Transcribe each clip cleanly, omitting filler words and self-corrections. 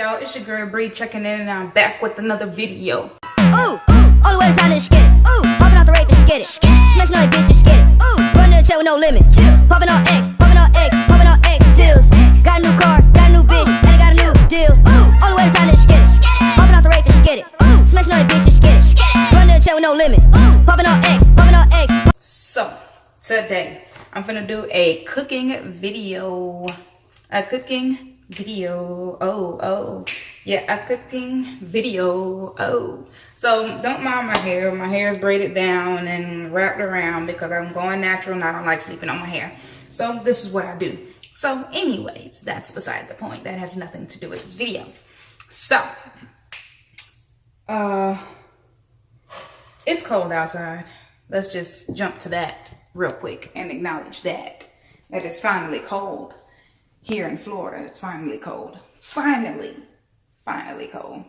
y'all? It's your girl Bree checking in, and I'm back with another video. Ooh, all the way inside this skitty. Ooh, popping out the rape and skitty. Smashing on that bitch and skitty. Ooh, running the check with no limit. Popping on X, popping on X, popping on X. Chills. Got a new car, got a new bitch, and I got a new deal. Ooh, all the way inside this skitty. Popping out the rape and skitty. Ooh, smashing on that bitch and skitty. Running the check with no limit. Popping on X, popping on X. So today I'm gonna do a cooking video. A cooking video. A cooking video. So don't mind my hair. My hair is braided down and wrapped around because I'm going natural and I don't like sleeping on my hair. So this is what I do. So anyways, that's beside the point. That has nothing to do with this video. So it's cold outside. Let's just jump to that real quick and acknowledge that it's finally cold. Here in Florida, it's finally cold. Finally cold.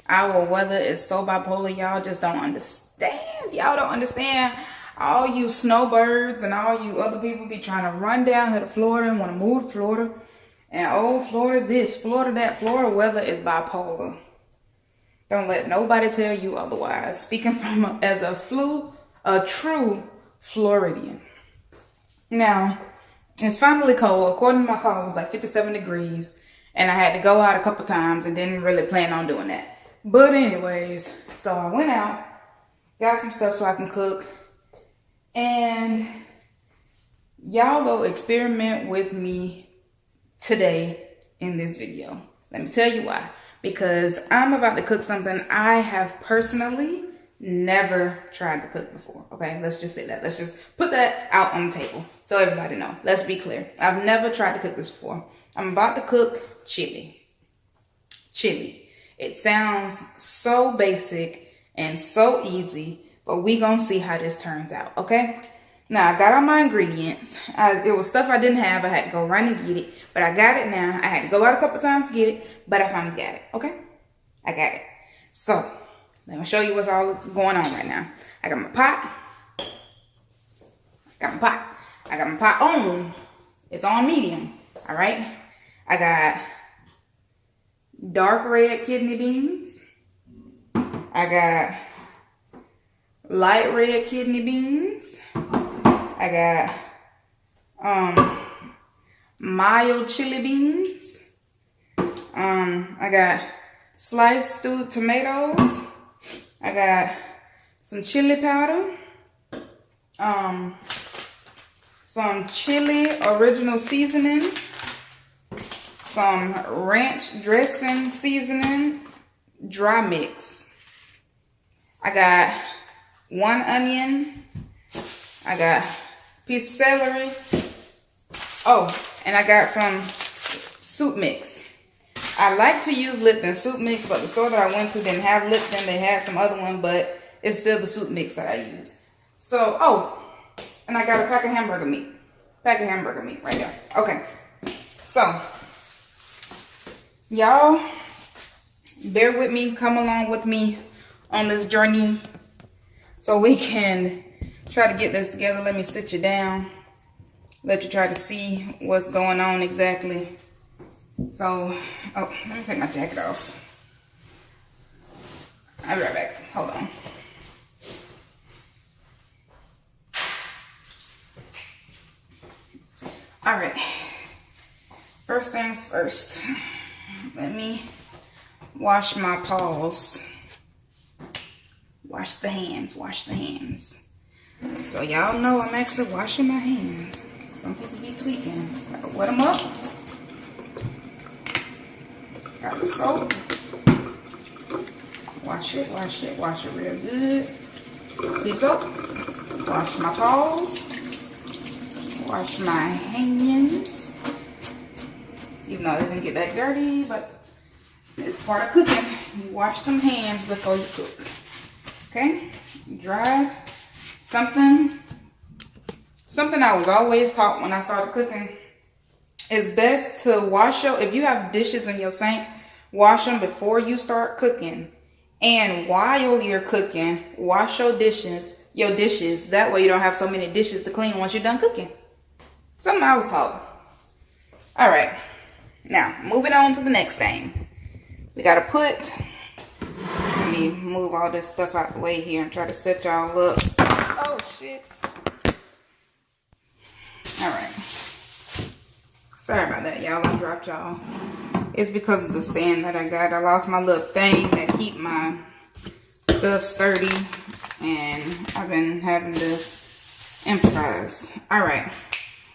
Our weather is so bipolar, y'all just don't understand. Y'all don't understand. All you snowbirds and all you other people be trying to run down here to Florida and want to move to Florida. And oh, Florida this, Florida that. Florida weather is bipolar. Don't let nobody tell you otherwise. Speaking from as a true Floridian. Now, it's finally cold. According to my call, it was like 57 degrees. And I had to go out a couple times and didn't really plan on doing that. But anyways, so I went out, got some stuff so I can cook. And y'all go experiment with me today in this video. Let me tell you why. Because I'm about to cook something I have personally never tried to cook before. Okay, let's just say that. Let's just put that out on the table so everybody know. Let's be clear. I've never tried to cook this before. I'm about to cook chili. It sounds so basic and so easy, but we gonna see how this turns out, okay? Now, I got all my ingredients. It was stuff I didn't have. I had to go run and get it, but I got it now. I had to go out a couple times to get it, but I finally got it, okay? I got it. So, let me show you what's all going on right now. I got my pot. I got my pot on. It's on medium, all right? I got dark red kidney beans. I got light red kidney beans. I got mild chili beans. I got sliced stewed tomatoes. I got some chili powder. Some chili original seasoning. Some ranch dressing seasoning, dry mix. I got 1 onion. I got a piece of celery. Oh, and I got some soup mix. I like to use Lipton soup mix, but the store that I went to didn't have Lipton. They had some other one, but it's still the soup mix that I use. So, oh, and I got a pack of hamburger meat. Right there. Okay, so y'all bear with me, come along with me on this journey so we can try to get this together. Let me sit you down, let you try to see what's going on exactly. So, oh, let me take my jacket off. I'll be right back. Hold on. All right, first things first. Let me wash my paws. Wash the hands. So y'all know I'm actually washing my hands. Some people be tweaking. Gotta wet them up. Got the soap. Wash it real good. See soap? Wash my paws. Wash my hands. Even though they didn't get that dirty, but it's part of cooking. You wash them hands before you cook. Okay? Dry. Something I was always taught when I started cooking. It's best to wash if you have dishes in your sink, wash them before you start cooking. And while you're cooking, wash your dishes. That way you don't have so many dishes to clean once you're done cooking. Something I was taught. All right. Now, moving on to the next thing. we gotta put. Let me move all this stuff out the way here and try to set y'all up. Oh shit. Alright. Sorry about that, y'all. I dropped y'all. It's because of the stand that I got. I lost my little thing that keep my stuff sturdy, and I've been having to improvise. Alright.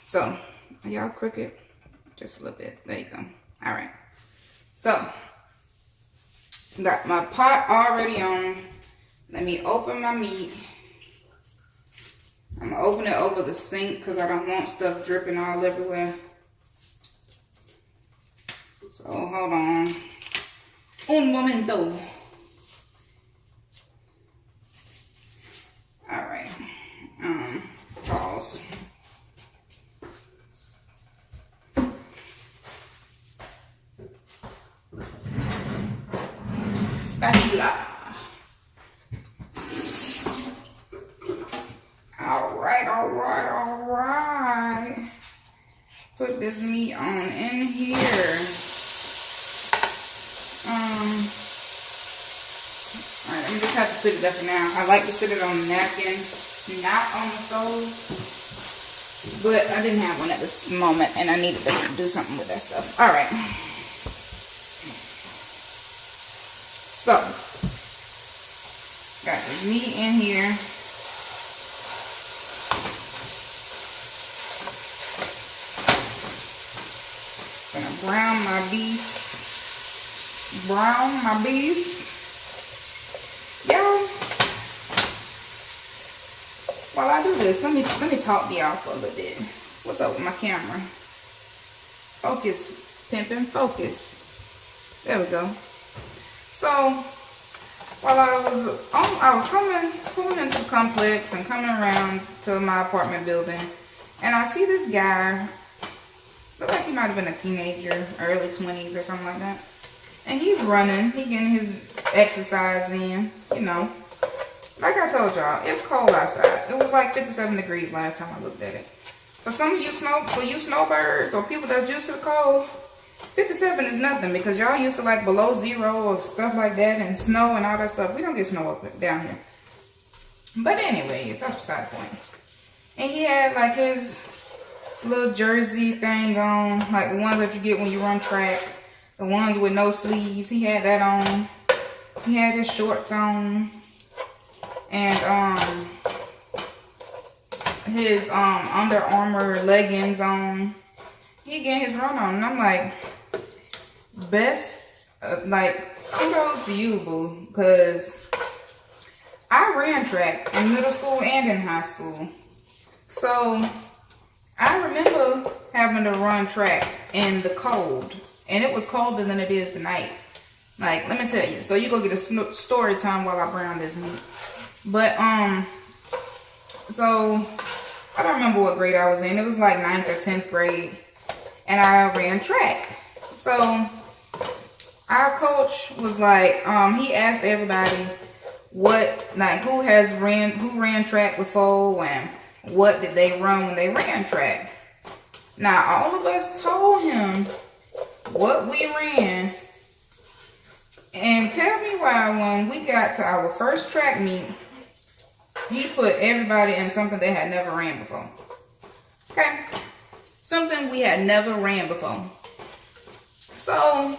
So, are y'all crooked? Just a little bit. There you go. Alright. So, got my pot already on. Let me open my meat. I'm gonna open it over the sink because I don't want stuff dripping all everywhere. So hold on. Un momento. Alright. Pause. Spatula. Alright. Put this meat on in here. Alright, I'm just have to sit it there for now. I like to sit it on a napkin, not on the stove. But I didn't have one at this moment, and I needed to do something with that stuff. Alright. So, got the meat in here. Gonna brown my beef. Brown my beef. Y'all, while I do this, let me talk to y'all for a little bit. What's up with my camera? Focus, pimpin', focus. There we go. So, while I was pulling into the complex and coming around to my apartment building, and I see this guy, look like he might have been a teenager, early 20s or something like that. And he's running, he getting his exercise in, you know. Like I told y'all, it's cold outside. It was like 57 degrees last time I looked at it. For some of you snowbirds or people that's used to the cold, 57 is nothing because y'all used to like below zero or stuff like that and snow and all that stuff. We don't get snow up down here. But anyways, that's beside the point. And he had like his little jersey thing on, like the ones that you get when you run track. The ones with no sleeves. He had that on. He had his shorts on. And his Under Armour leggings on. He getting his run on. And I'm like, like, kudos to you, boo. Because I ran track in middle school and in high school. So, I remember having to run track in the cold. And it was colder than it is tonight. Like, let me tell you. So, you go get a story time while I brown this meat. But, so, I don't remember what grade I was in. It was like 9th or 10th grade. And I ran track. So, our coach was like, he asked everybody who ran track before and what did they run when they ran track. Now, all of us told him what we ran, and tell me why when we got to our first track meet, he put everybody in something they had never ran before. Okay? Something we had never ran before. So,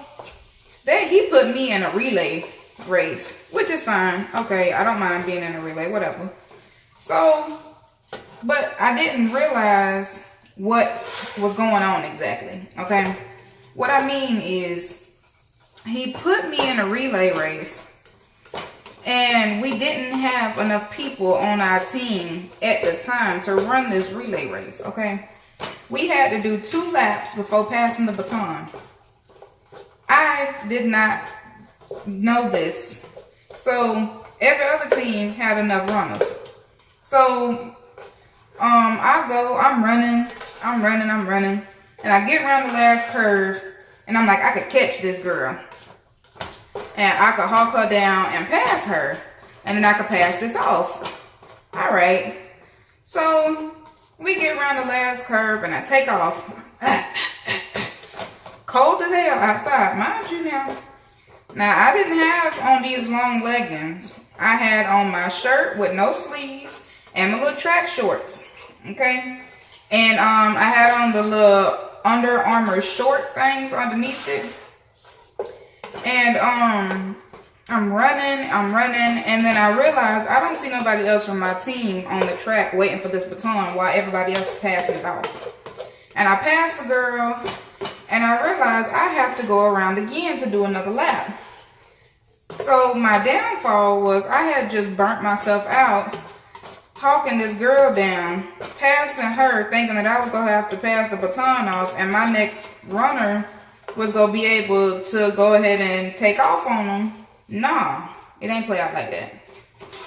he put me in a relay race, which is fine. Okay, I don't mind being in a relay, whatever. So, but I didn't realize what was going on exactly, okay? What I mean is, he put me in a relay race, and we didn't have enough people on our team at the time to run this relay race, okay? We had to do 2 laps before passing the baton. I did not know this. So, every other team had enough runners. So, I'm running. And I get around the last curve, and I'm like, I could catch this girl. And I could hawk her down and pass her. And then I could pass this off. Alright. So, we get around the last curve, and I take off. Cold as hell outside, mind you now. Now, I didn't have on these long leggings. I had on my shirt with no sleeves and my little track shorts. Okay? And I had on the little Under Armour short things underneath it. And I'm running, and then I realized I don't see nobody else from my team on the track waiting for this baton while everybody else is passing it off. And I passed the girl, and I realized I have to go around again to do another lap. So my downfall was I had just burnt myself out talking this girl down, passing her, thinking that I was going to have to pass the baton off, and my next runner was going to be able to go ahead and take off on them. Nah, it ain't play out like that.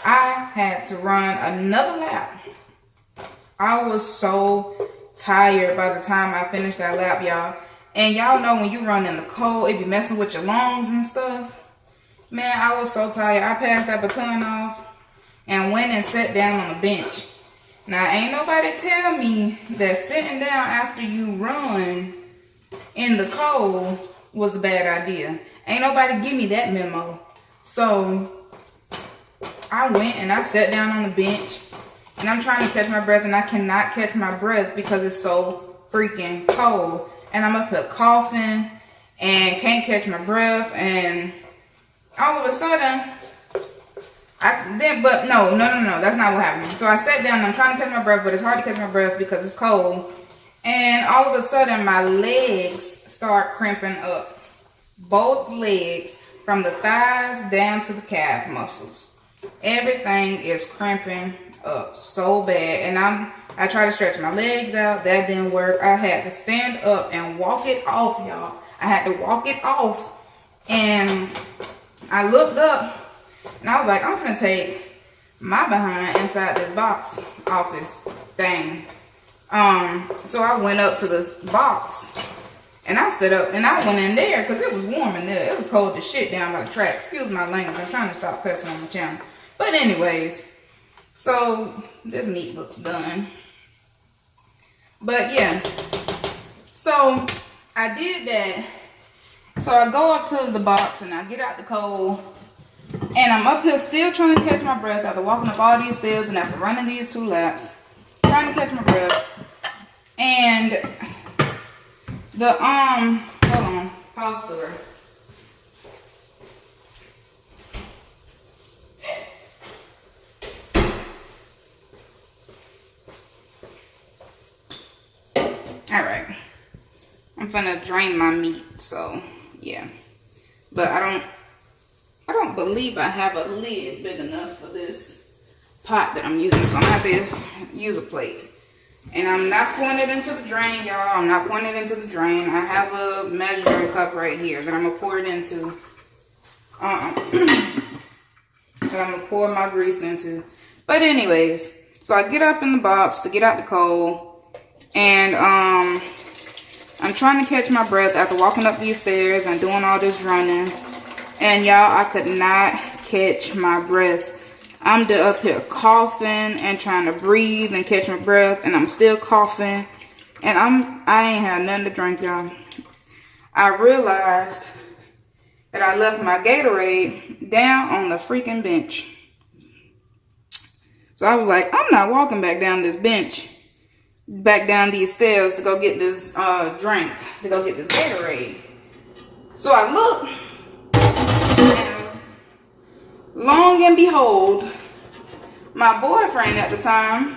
I had to run another lap. I was so tired by the time I finished that lap, y'all. And y'all know when you run in the cold, it be messing with your lungs and stuff. Man, I was so tired. I passed that baton off and went and sat down on the bench. Now, ain't nobody tell me that sitting down after you run in the cold was a bad idea. Ain't nobody give me that memo. So, I went and I sat down on the bench. And I'm trying to catch my breath, and I cannot catch my breath because it's so freaking cold. And I'm up here coughing and can't catch my breath. And all of a sudden, no, that's not what happened. So I sat down and I'm trying to catch my breath, but it's hard to catch my breath because it's cold. And all of a sudden, my legs start cramping up. Both legs, from the thighs down to the calf muscles. Everything is cramping up so bad. And I tried to stretch my legs out. That didn't work. I had to stand up and walk it off, y'all. I had to walk it off. And I looked up and I was like, I'm gonna take my behind inside this box office thing. So I went up to this box and I set up and I went in there because it was warm in there. It was cold as shit down by the track. Excuse my language. I'm trying to stop cussing on my channel. But anyways, so this meat looks done. But yeah, so I did that. So I go up to the box and I get out the cold. And I'm up here still trying to catch my breath after walking up all these stairs and after running these 2 laps. Trying to catch my breath. And the, hold on, pause story. Alright. I'm finna drain my meat, so yeah. But I don't believe I have a lid big enough for this pot that I'm using, so I'm gonna have to use a plate. And I'm not pouring it into the drain, y'all. I'm not pouring it into the drain. I have a measuring cup right here that I'm gonna pour it into. That I'm gonna pour my grease into. But anyways, so I get up in the box to get out the cold, and I'm trying to catch my breath after walking up these stairs and doing all this running. And y'all, I could not catch my breath. I'm up here coughing and trying to breathe and catch my breath, and I'm still coughing. And I ain't had nothing to drink, y'all. I realized that I left my Gatorade down on the freaking bench. So I was like, I'm not walking back down this bench, back down these stairs to go get this drink, to go get this Gatorade. So I look, and long and behold, my boyfriend at the time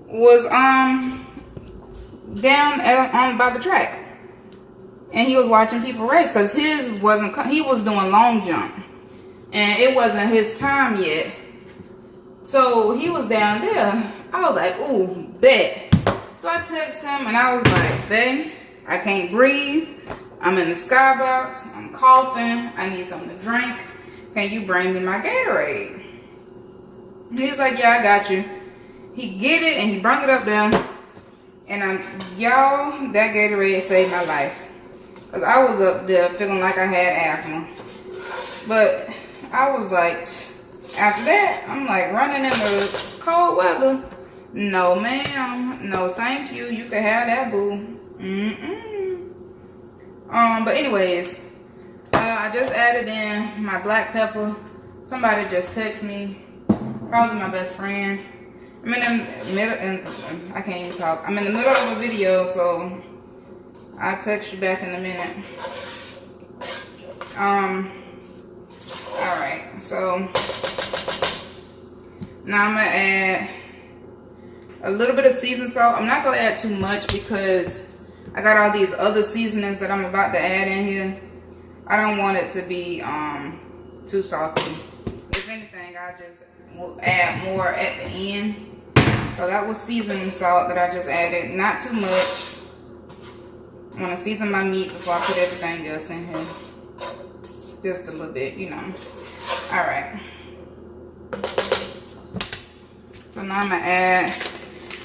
was down by the track, and he was watching people race because he was doing long jump, and it wasn't his time yet. So he was down there. I was like, ooh, bet. So I texted him and I was like, babe, I can't breathe. I'm in the skybox. I'm coughing. I need something to drink. Can you bring me my Gatorade? He was like, yeah, I got you. He get it and he brought it up there. And y'all, that Gatorade saved my life. Because I was up there feeling like I had asthma. But I was like, after that, I'm like running in the cold weather. No, ma'am. No, thank you. You can have that, boo. But anyways, I I just added in my black pepper. Somebody just texted me, probably my best friend. I'm in the middle, and I can't even talk. I'm in the middle of a video, so I'll text you back in a minute. Alright, so now I'm gonna add a little bit of seasoned salt. I'm not gonna add too much because I got all these other seasonings that I'm about to add in here. I don't want it to be too salty. If anything, I just will add more at the end. So that was seasoning salt that I just added. Not too much. I want to season my meat before I put everything else in here. Just a little bit, you know. Alright. So now I'm going to add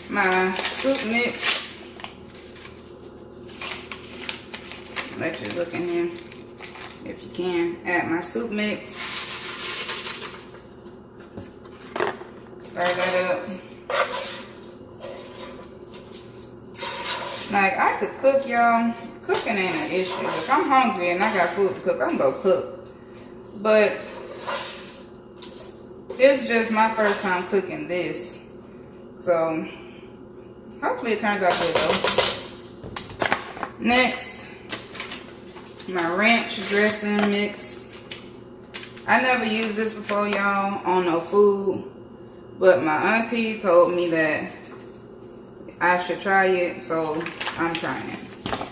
my soup mix. Let you look in here if you can. Add my soup mix. Stir that up. Like, I could cook, y'all. Cooking ain't an issue. If I'm hungry and I got food to cook, I'm gonna go cook. But it's just my first time cooking this. So hopefully it turns out good though. Next, my ranch dressing mix. I never used this before, y'all, on no food. But my auntie told me that I should try it, so I'm trying it.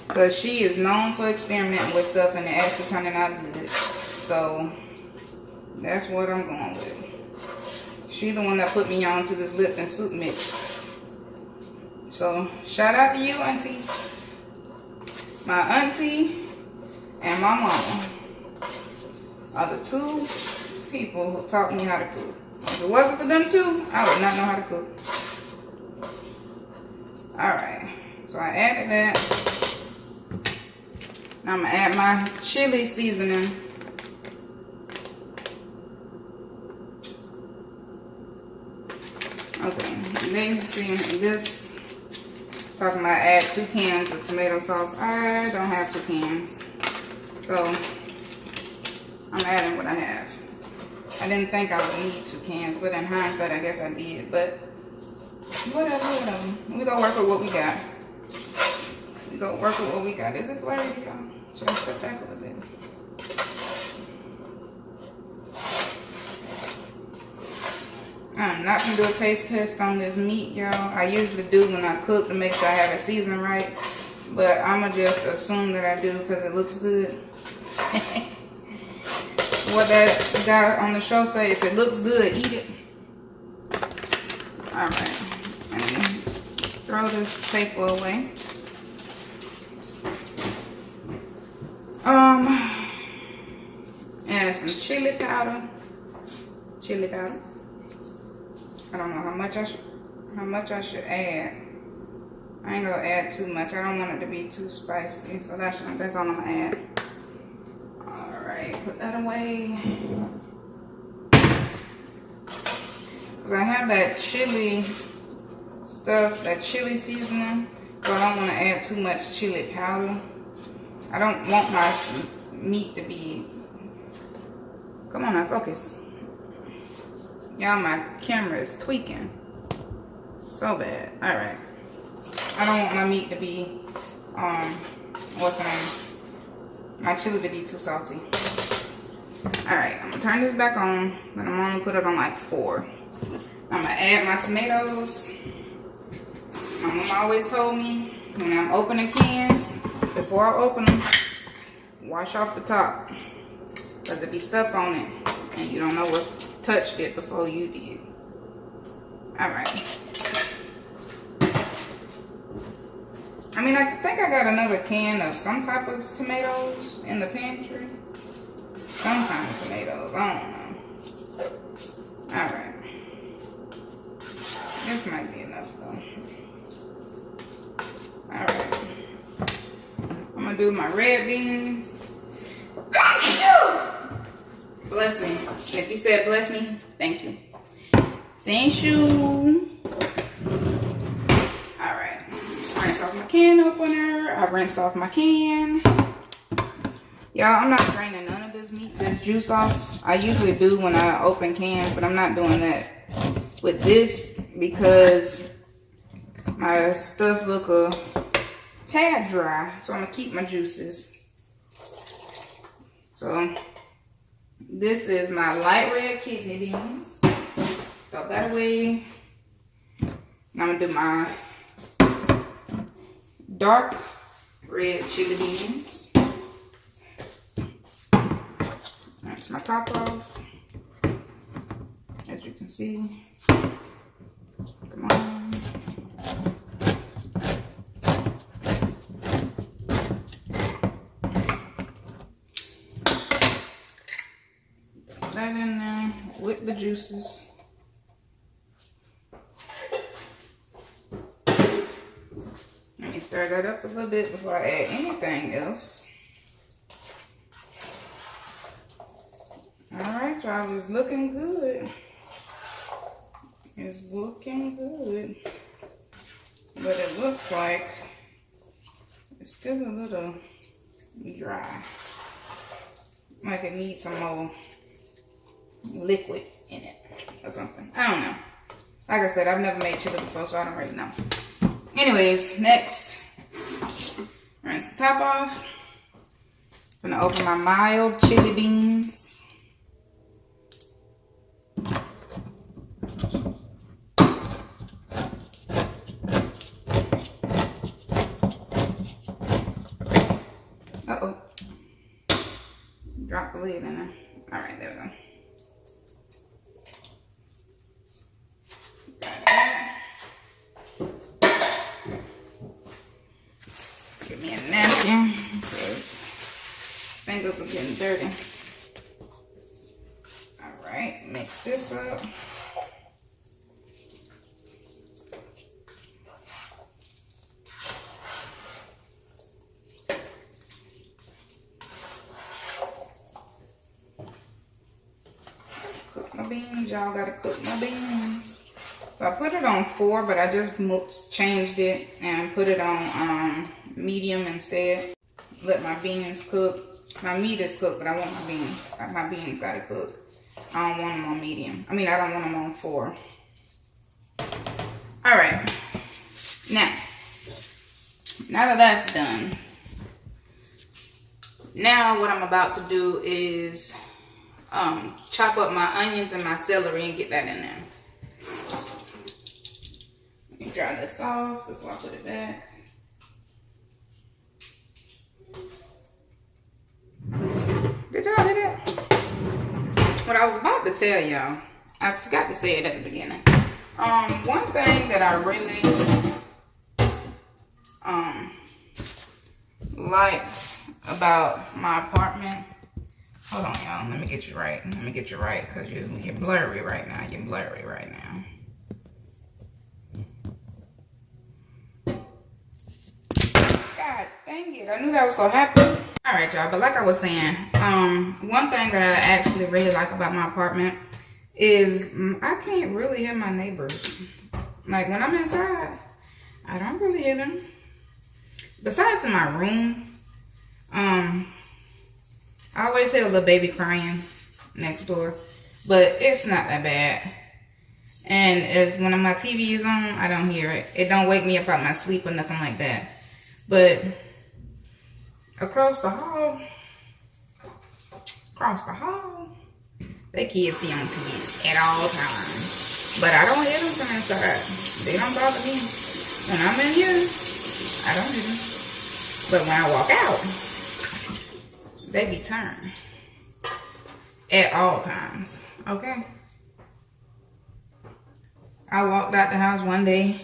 Because she is known for experimenting with stuff and it actually turning out good. So that's what I'm going with. She's the one that put me on to this Lipton soup mix. So shout out to you, auntie. My auntie and my mama are the two people who taught me how to cook. If it wasn't for them two, I would not know how to cook. Alright, so I added that. Now I'm going to add my chili seasoning. Okay, and then you see this, it's talking about add 2 cans of tomato sauce. I don't have 2 cans. So I'm adding what I have. I didn't think I would need 2 cans, but in hindsight, I guess I did. But whatever. We gonna work with what we got. We gonna work with what we got. Is it blurry, y'all? Should I step back a little bit? I'm not gonna do a taste test on this meat, y'all. I usually do when I cook to make sure I have it seasoned right. But I'ma just assume that I do because it looks good. What that guy on the show say, if it looks good, eat it. Alright. Throw this paper away. Add some chili powder. Chili powder. I don't know how much I should add. I ain't gonna add too much. I don't want it to be too spicy, so that's all I'm gonna add. Alright, put that away. Cause I have that chili stuff, that chili seasoning, so I don't want to add too much chili powder. I don't want my meat to be, come on now, focus. Y'all, my camera is tweaking so bad. Alright, I don't want my meat to be, what's the name, my chili to be too salty. Alright, I'm gonna turn this back on, but I'm gonna put it on like 4. I'm gonna add my tomatoes. My mom always told me when I'm opening cans, before I open them, wash off the top. Because there be stuff on it and you don't know what touched it before you did. Alright. I mean, I think I got another can of some type of tomatoes in the pantry. Some kind of tomatoes, I don't know. Alright. This might be enough though. Alright. I'm gonna do my red beans. Bless me. If you said bless me, thank you. Thank you. Alright. Rinse off my can opener. I rinsed off my can. Y'all, I'm not draining none of this juice off. I usually do when I open cans, but I'm not doing that with this because my stuff look a tad dry. So I'm gonna keep my juices. So this is my light red kidney beans. Throw that away. Now I'm gonna do my dark red chili beans. That's my top off. As you can see. Come on. Throw that in there with the juices. Let me stir that up a little bit before I add anything else. Alright, y'all, it's looking good. It's looking good. But it looks like it's still a little dry. Like it needs some more liquid in it or something. I don't know. Like I said, I've never made chili before, so I don't really know. Anyways, next, rinse the top off. I'm gonna open my mild chili beans. Uh-oh. Drop the lid in there. Alright, there we go. Give me a napkin because fingers are getting dirty. Alright, mix this up. Cook my beans. Y'all gotta cook my beans. So I put it on 4, but I just changed it and put it on medium instead. Let my beans cook. My meat is cooked, but I want my beans. My beans gotta cook. I don't want them on medium. I mean, I don't want them on 4. All right. Now that that's done, now what I'm about to do is chop up my onions and my celery and get that in there. Let me dry this off before I put it back. Did y'all hear that? What I was about to tell y'all, I forgot to say it at the beginning. One thing that I really like about my apartment. Hold on, y'all. Let me get you right. Let me get you right, because you're blurry right now. You're blurry right now. God dang it. I knew that was going to happen. Alright, y'all. But like I was saying, one thing that I actually really like about my apartment is I can't really hear my neighbors. Like, when I'm inside, I don't really hear them. Besides in my room, I always hear a little baby crying next door, but it's not that bad. And when my TV is on, I don't hear it. It don't wake me up out my sleep or nothing like that. But across the hall, they kids be on TV at all times. But I don't hear them from inside. They don't bother me. When I'm in here, I don't hear them. But when I walk out, they be turned at all times. Okay? I walked out the house one day.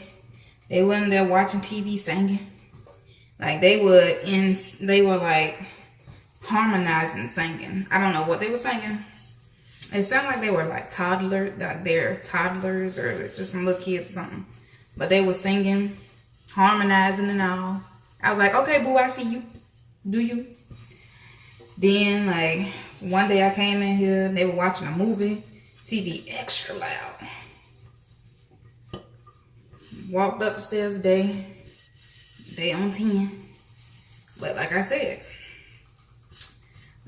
They wasn't there watching TV singing. Like they were like harmonizing singing. I don't know what they were singing. It sounded like they were like they're toddlers or just some little kids or something. But they were singing, harmonizing and all. I was like, okay, boo, I see you. Do you? Then, like, one day I came in here, they were watching a movie, TV extra loud. Walked up the stairs today, they on 10. But like I said,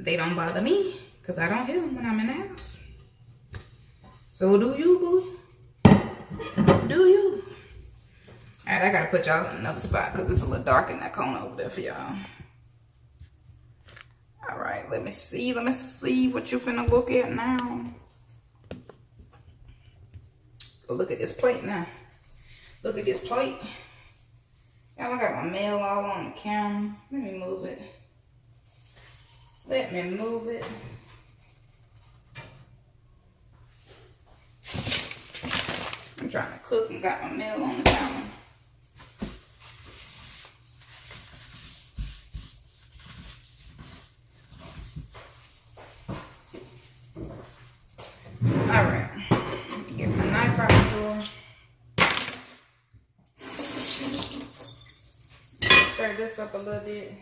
they don't bother me because I don't hear them when I'm in the house. So do you, boo? Do you? Alright, I gotta put y'all in another spot because it's a little dark in that corner over there for y'all. Alright, let me see what you finna look at now. Go look at this plate now. Look at this plate. Y'all, I got my mail all on the camera. Let me move it. Let me move it. I'm trying to cook and got my mail on the counter. Alright. Get my knife out the drawer. Stir this up a little bit.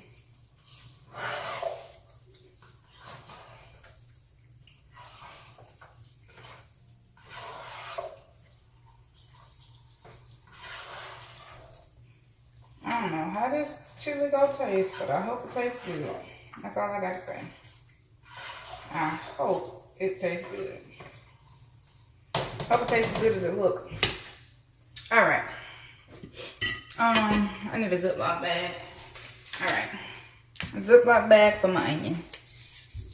I don't know how this chili gonna taste, but I hope it tastes good. That's all I gotta say. I hope it tastes good. Hope it tastes as good as it look. Alright. I need a Ziploc bag. Alright. A Ziploc bag for my onion.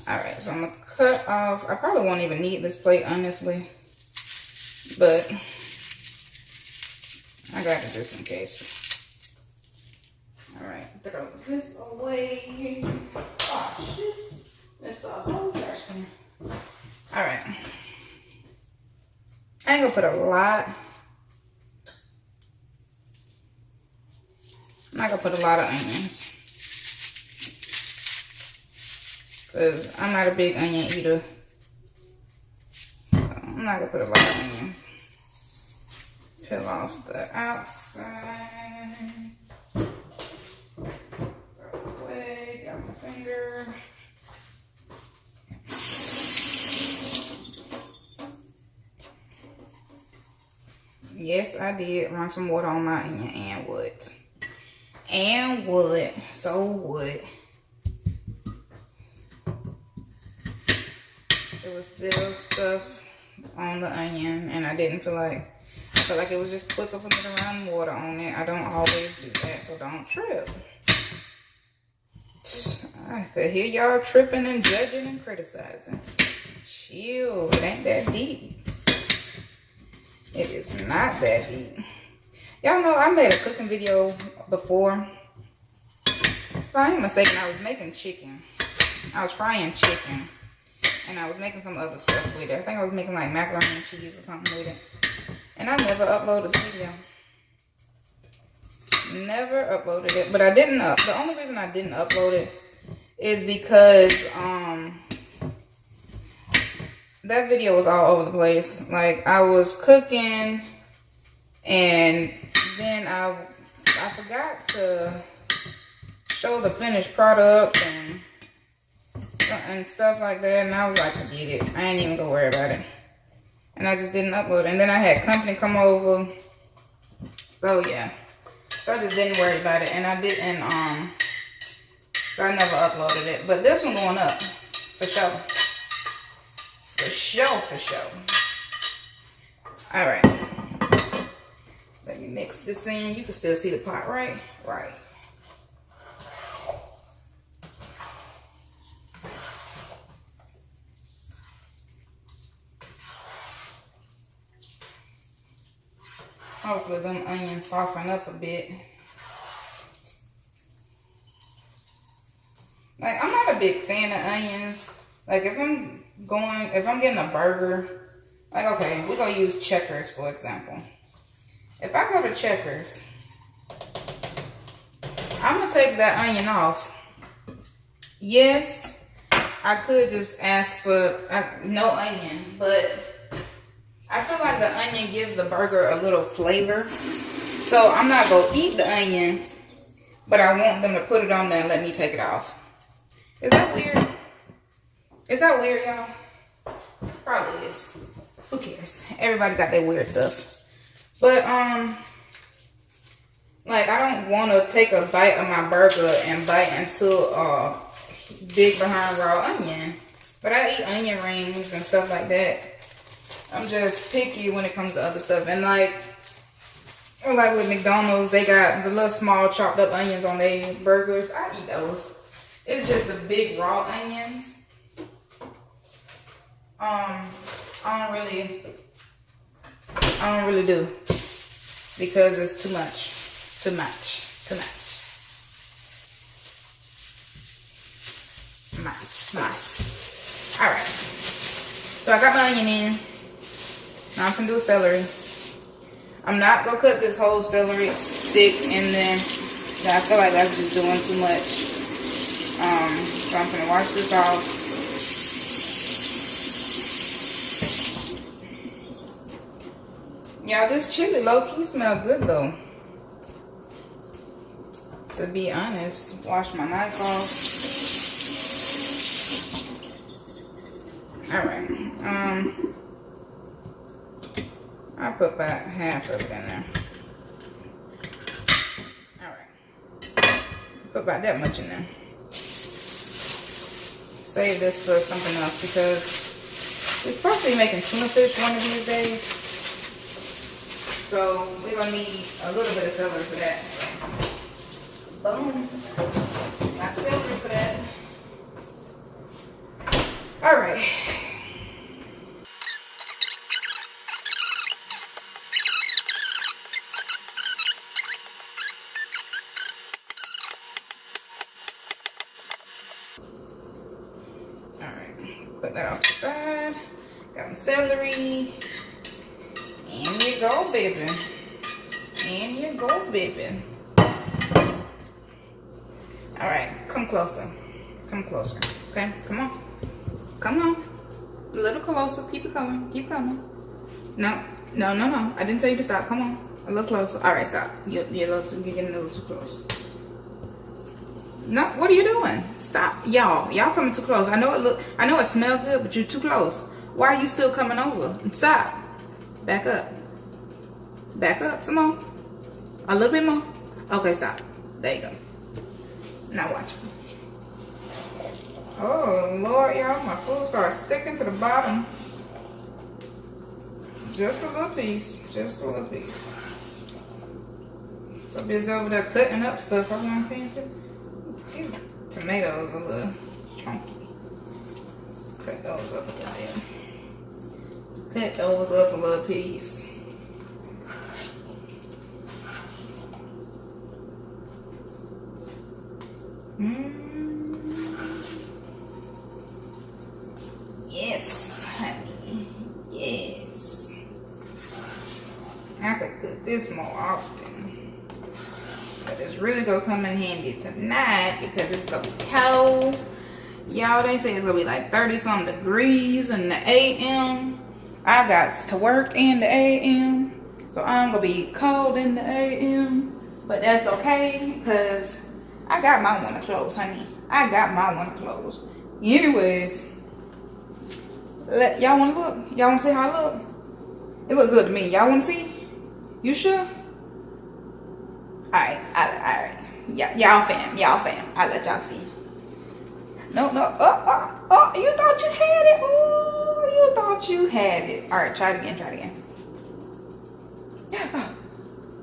Alright, so I'm gonna cut off. I probably won't even need this plate, honestly. But I got it just in case. Alright, throw this away. Oh shit. Missed the whole trash can. Alright. I ain't gonna put a lot. I'm not gonna put a lot of onions. Because I'm not a big onion eater. So I'm not gonna put a lot of onions. Peel off the outside. Away, got my finger. Yes, I did run some water on my onion, and what? And what? So what? There was still stuff on the onion, and I felt like it was just quicker for me to run water on it. I don't always do that, so don't trip. I could hear y'all tripping and judging and criticizing. Chill, it ain't that deep. It is not that deep. Y'all know I made a cooking video before. If I ain't mistaken, I was making chicken. I was frying chicken. And I was making some other stuff with it. I think I was making like macaroni and cheese or something with it. And I never uploaded the video. Never uploaded it. But I didn't the only reason I didn't upload it is because that video was all over the place. Like, I was cooking and then I forgot to show the finished product and stuff like that, and I was like, forget it. I ain't even gonna worry about it. And I just didn't upload it. And then I had company come over. So yeah. So I just didn't worry about it. And I didn't so I never uploaded it. But this one going up. For sure. For sure, for sure. Alright. Let me mix this in. You can still see the pot, right? Right. Hopefully them onions soften up a bit. Like, I'm not a big fan of onions. Like, if I'm getting a burger, like, okay, we're gonna use Checkers, for example. If I go to Checkers, I'm gonna take that onion off. Yes, I could just ask for no onions, but I feel like the onion gives the burger a little flavor. So I'm not gonna eat the onion, but I want them to put it on there and let me take it off. Is that weird? Is that weird, y'all? Probably is. Who cares? Everybody got their weird stuff. But, like, I don't want to take a bite of my burger and bite into a big behind raw onion. But I eat onion rings and stuff like that. I'm just picky when it comes to other stuff. And like with McDonald's, they got the little small chopped up onions on their burgers. I eat those. It's just the big raw onions. I don't really do, because it's too much. It's too much. Nice. All right. So I got my onion in. Now I'm gonna do celery. I'm not gonna cut this whole celery stick, and then I feel like that's just doing too much. So I'm gonna wash this off. Y'all, this chili low-key smell good though. To be honest, wash my knife off. Alright. I'll put about half of it in there. Alright. Put about that much in there. Save this for something else, because we're supposed to be making tuna fish one of these days. So we're gonna need a little bit of celery for that. Boom. Got celery for that. Alright. Alright. Put that off the side. Got my celery. And you go, baby. And you go, baby. Alright, come closer. Come closer. Okay, come on. Come on. A little closer. Keep it coming. Keep coming. No. I didn't tell you to stop. Come on. A little closer. Alright, stop. You're getting a little too close. No, what are you doing? Stop. Y'all coming too close. I know it smells good, but you're too close. Why are you still coming over? Stop. Back up. Back up some more. A little bit more. Okay, stop. There you go. Now watch. Oh Lord, y'all, my food starts sticking to the bottom. Just a little piece. Just a little piece. So busy over there cutting up stuff. I wasn't paying attention. These tomatoes are a little chunky. Let's cut those up a little bit. Cut those up a little piece. Yes, honey. Yes. I could cook this more often. But it's really gonna come in handy tonight because it's gonna be cold. Y'all, they say it's gonna be like 30-something degrees in the AM. I got to work in the AM. So I'm gonna be cold in the AM. But that's okay, because I got my winter clothes, honey. I got my winter clothes. Anyways, y'all wanna look? Y'all wanna see how I look? It look good to me. Y'all wanna see? You sure? Alright. Y'all fam. I'll let y'all see. No. Oh, you thought you had it. Oh, you thought you had it. Alright, try it again.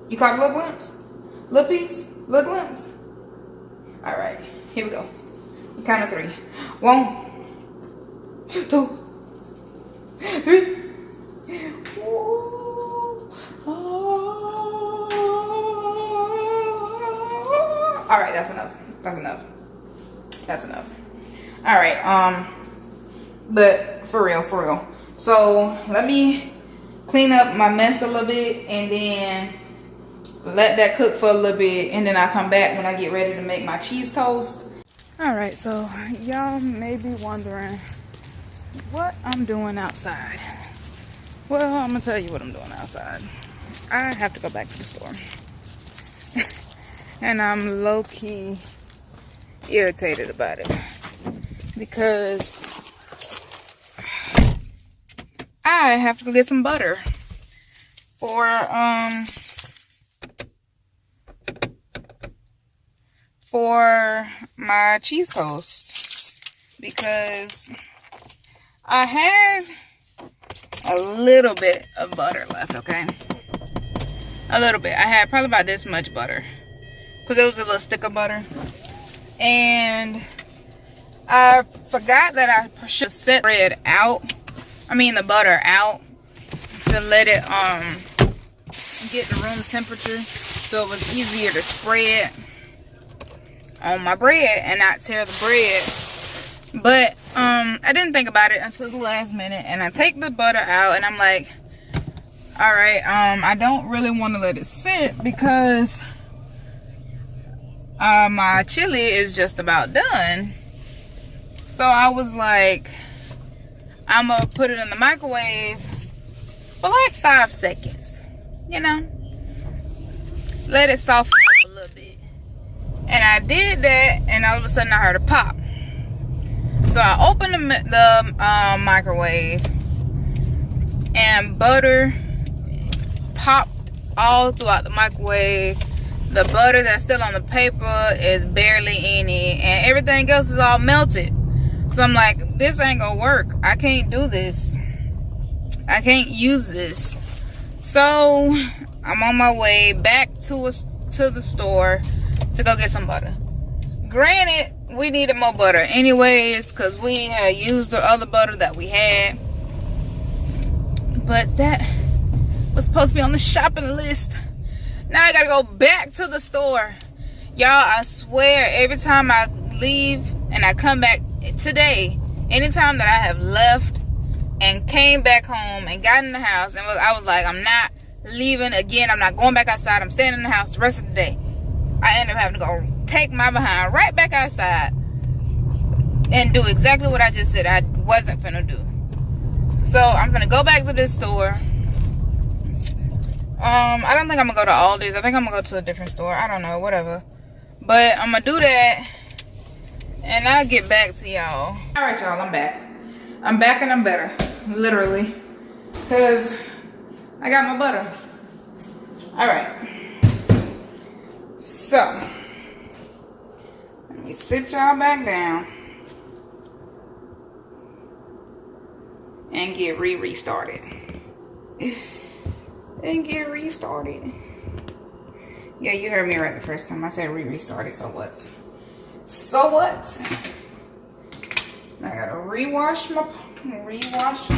You caught a little glimpse? Little piece? Little glimpse? Alright, here we go. Count of 3. 1, 2, 3. Alright, that's enough. Alright, but for real. So let me clean up my mess a little bit and then let that cook for a little bit, and then I'll come back when I get ready to make my cheese toast. Alright, so y'all may be wondering what I'm doing outside. Well, I'm gonna tell you what I'm doing outside. I have to go back to the store. And I'm low-key irritated about it because I have to go get some butter for my cheese toast. because I had a little bit of butter left, okay? A little bit. I had probably about this much butter, because it was a little stick of butter. And I forgot that I should set bread out. I mean the butter out to let it get the room temperature, so it was easier to spread on my bread and not tear the bread. But I didn't think about it until the last minute, and I take the butter out and I'm like, all right, I don't really want to let it sit because my chili is just about done. So I was like, I'm gonna put it in the microwave for like 5 seconds, you know, let it soften up a little bit. And I did that, and all of a sudden I heard a pop. So I opened the microwave, and butter popped all throughout the microwave. The butter that's still on the paper is barely any, and everything else is all melted. So I'm like, this ain't gonna work. I can't do this. I can't use this. So I'm on my way back to the store to go get some butter. Granted, we needed more butter anyways, because we had used the other butter that we had. But that was supposed to be on the shopping list. Now I gotta go back to the store. Y'all, I swear, every time I leave and I come back today, anytime that I have left and came back home and got in the house, and I was like, I'm not leaving again. I'm not going back outside. I'm staying in the house the rest of the day. I end up having to go take my behind right back outside and do exactly what I just said I wasn't finna do. So I'm gonna go back to this store. I don't think I'm gonna go to Aldi's. I think I'm gonna go to a different store. I don't know, whatever. But I'm gonna do that, and I'll get back to y'all. All right, y'all, I'm back. I'm back and I'm better, literally, because I got my butter. All right. So let me sit y'all back down and get restarted. And get restarted. Yeah, you heard me right the first time. I said restarted, so what? So what? I gotta rewash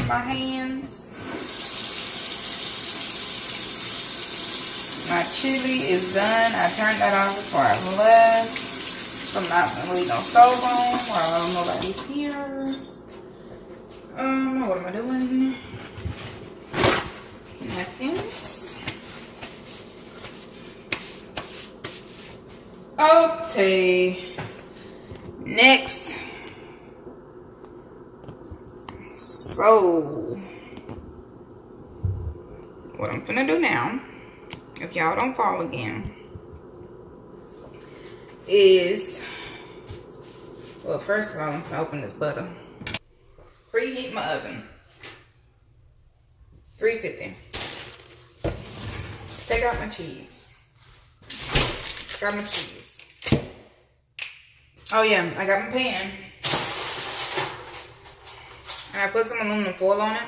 my hands. My chili is done. I turned that off before I left. So I'm not gonna leave no stove on while nobody's here. What am I doing? Napkins. Okay. Next. So, what I'm finna do now, if y'all don't fall again, is, well, first of all, I'm gonna open this butter. Preheat my oven. 350. Take out my cheese. Got my cheese. Oh yeah, I got my pan. And I put some aluminum foil on it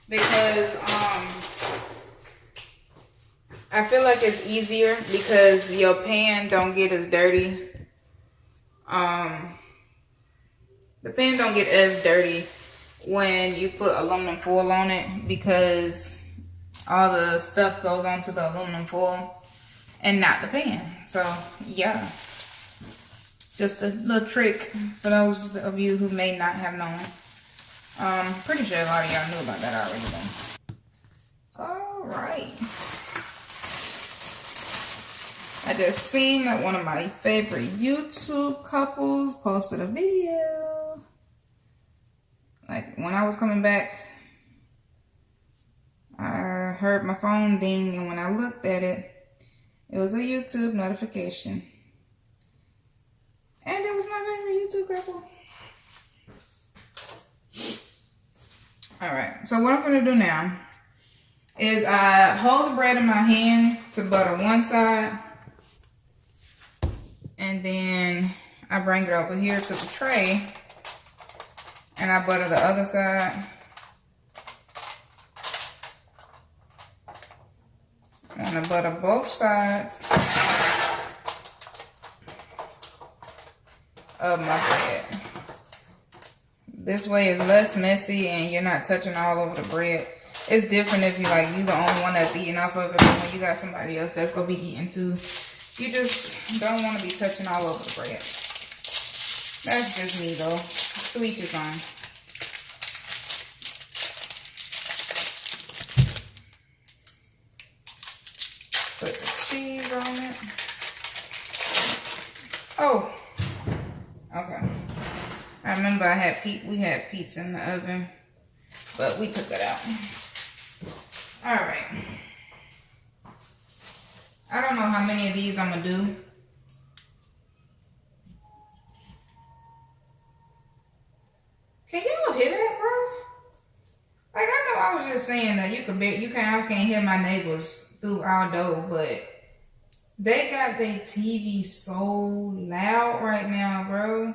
because I feel like it's easier because your pan don't get as dirty. The pan don't get as dirty when you put aluminum foil on it, because all the stuff goes onto the aluminum foil and not the pan. So yeah, just a little trick for those of you who may not have known. Pretty sure a lot of y'all knew about that already though. Alright. I just seen that one of my favorite YouTube couples posted a video. Like when I was coming back, I heard my phone ding, and when I looked at it, it was a YouTube notification. And it was my favorite YouTube couple. Alright, so what I'm going to do now is I hold the bread in my hand to butter one side, and then I bring it over here to the tray And I butter the other side. I want to butter both sides of my bread. This way is less messy and you're not touching all over the bread. It's different if you the only one that's eating off of it, but when you got somebody else that's gonna be eating too, you just don't want to be touching all over the bread. That's just me though. To each his own. Put the cheese on it. Oh, okay. I remember we had pizza in the oven, but we took it out. All right. I don't know how many of these I'm gonna do. Can y'all hear that, bro? Like, I know I was just saying that I can't hear my neighbors through our door, but they got their TV so loud right now, bro.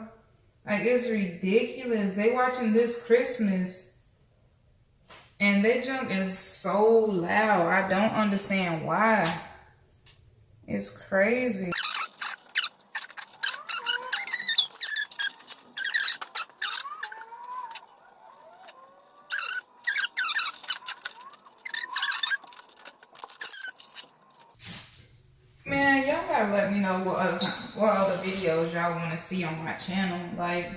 Like, it's ridiculous. They watching This Christmas and their junk is so loud. I don't understand why. It's crazy. Man, y'all gotta let me know what other videos y'all want to see on my channel. Like,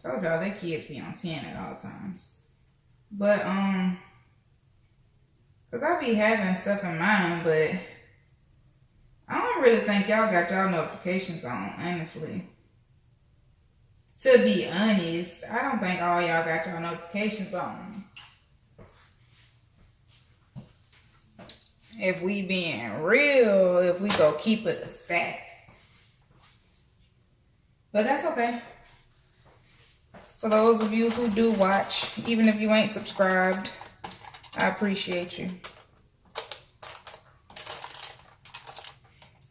told y'all they kids be on 10 at all times. But cause I be having stuff in mind, but I don't really think y'all got y'all notifications on, honestly. To be honest, I don't think all y'all got y'all notifications on. If we being real, if we go keep it a stack. But that's okay. For those of you who do watch, even if you ain't subscribed, I appreciate you.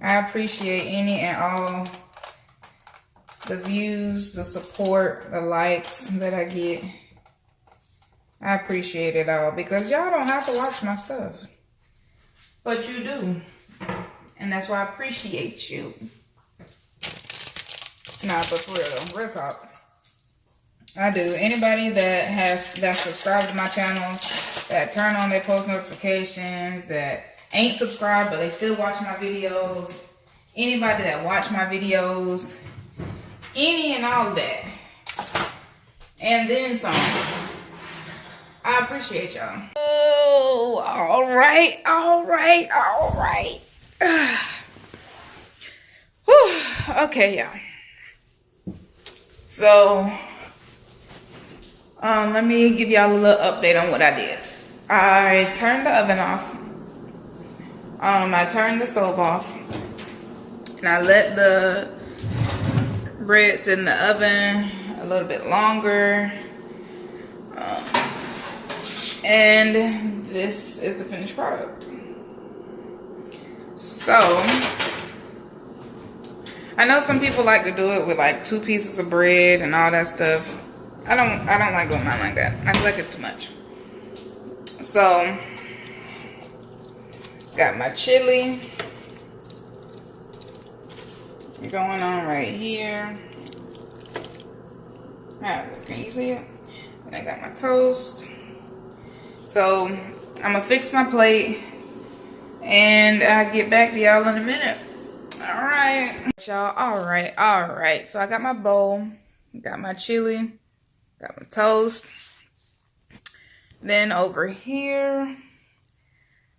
I appreciate any and all the views, the support, the likes that I get. I appreciate it all because y'all don't have to watch my stuff. But you do. And that's why I appreciate you. Nah, but for real, real talk. I do. Anybody that subscribed to my channel, that turn on their post notifications, that ain't subscribed but they still watch my videos, anybody that watch my videos, any and all of that, and then some. I appreciate y'all. Oh, all right. Whew. Okay, y'all. So, let me give y'all a little update on what I did. I turned the oven off. I turned the stove off. And I let the bread sit in the oven a little bit longer. And this is the finished product. So, I know some people like to do it with like 2 pieces of bread and all that stuff. I don't like doing mine like that. I feel like it's too much. So, got my chili going on right here. Can you see it? And I got my toast. So, I'm gonna fix my plate and I'll get back to y'all in a minute. Alright, y'all. Alright. So, I got my bowl, got my chili, got my toast. Then over here,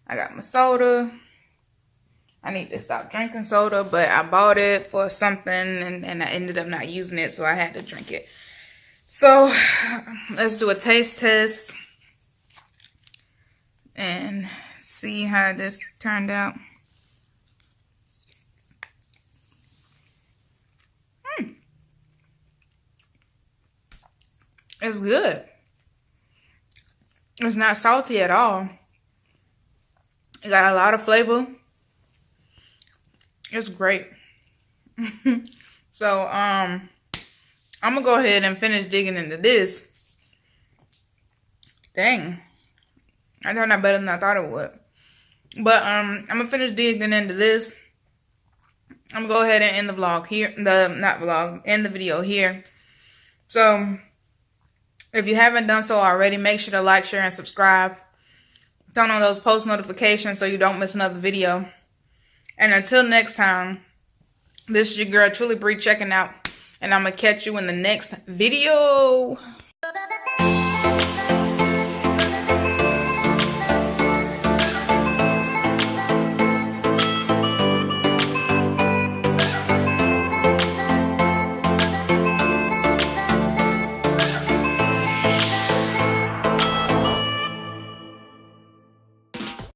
I got my soda. I need to stop drinking soda, but I bought it for something and I ended up not using it, so I had to drink it. So, let's do a taste test and see how this turned out. It's good. It's not salty at all. It got a lot of flavor. It's great. So, I'm gonna go ahead and finish digging into this. Dang. I turned out better than I thought it would. But I'm gonna finish digging into this. I'm gonna go ahead and end the vlog here. End the video here. So if you haven't done so already, make sure to like, share, and subscribe. Turn on those post notifications so you don't miss another video. And until next time, this is your girl Truly Bree checking out. And I'm gonna catch you in the next video.